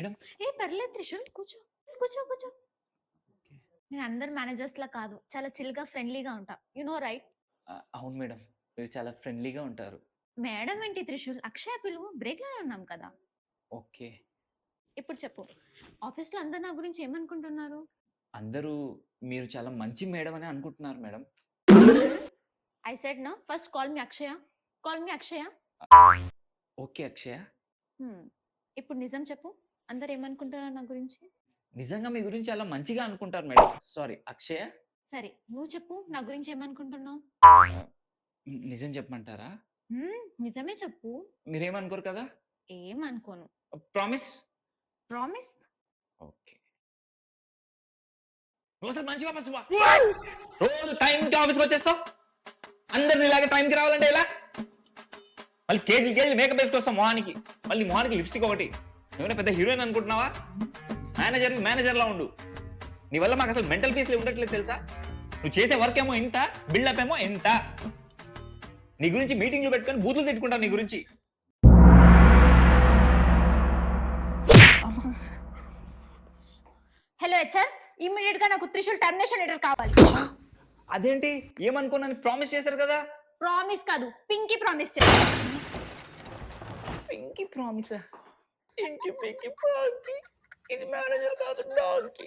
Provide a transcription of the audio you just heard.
Madam. ఏ పర్లేదు త్రిషుల్, కూర్చో కూర్చో కూర్చో. నేను అందరు మేనేజర్స్ లా కాదు, చాలా చిల్గా ఫ్రెండ్లీగా ఉంటా. You know right? అవును మేడం, మీరు చాలా ఫ్రెండ్లీగా ఉంటారు. మేడం ఏంటి త్రిషుల్, అక్షయ పిలువు, బ్రేక్లోనే ఉన్నాం కదా. ఓకే. ఇప్పుడు చెప్పు, ఆఫీస్లో అందరు నా గురించి ఏమనుకుంటున్నారు? అందరూ మీరు చాలా మంచి మేడం అని అనుకుంటున్నారు మేడం. ఐ సెడ్ నా ఫస్ట్ కాల్ మీ అక్షయ, కాల్ మీ అక్షయ. ఓకే అక్షయ. ఇప్పుడు నిజం చెప్పు, అందరు ఏమనుకుంటున్నారు నా గురించి? నిజంగా మీ గురించి చాలా మంచిగా అనుకుంటారు మేడం. సారీ అక్షయ. సరే నువ్వు చెప్పు, నా గురించి ఏమనుకుంటున్నావు? నిజం చెప్పమంటారా? నిజమే చెప్పు. మీరేమనుకోరు కదా? ఏమనుకోను. ప్రామిస్? ప్రామిస్. ఓకే. రోజు మంచిగా పసువా, రోజు టైంకి ఆఫీస్కి వచ్చేస్తావు. అందరిని ఇలాగే టైంకి రావాలంటే ఎలా? మళ్ళీ కేజీ మేకప్ వేసుకొస్తాం మొహానికి. మళ్ళీ మొహానికి లిప్స్టిక్ ఒకటి. నువ్వేనా పెద్ద హీరోయిన్ అనుకుంటున్నావా? మేనేజర్లా ఉండు. నీ వల్ల మాకు అసలు మెంటల్ పీస్లు ఉండట్లేదు తెలుసా? నువ్వు చేసే వర్క్ ఏమో ఇంత, బిల్డప్ ఏమో ఎంత. నీ గురించి మీటింగ్లు పెట్టుకొని బూతులు తిట్టుకుంటావు నీ గురించి. హలో హెచ్ఆర్, ఇమ్మీడియట్ గా నాకు త్రిషుల్ టర్మినేషన్ లెటర్ కావాలి. అదేంటి, ఏమనుకున్నాను ప్రామిస్ చేశారు కదా? ప్రామిస్ కాదు, పింకీ ప్రామిస్ చేశారు. పింకీ ప్రామిస్? పింకీ ప్రామిస్? ఇది మేనేజర్ కాదు, డాగ్.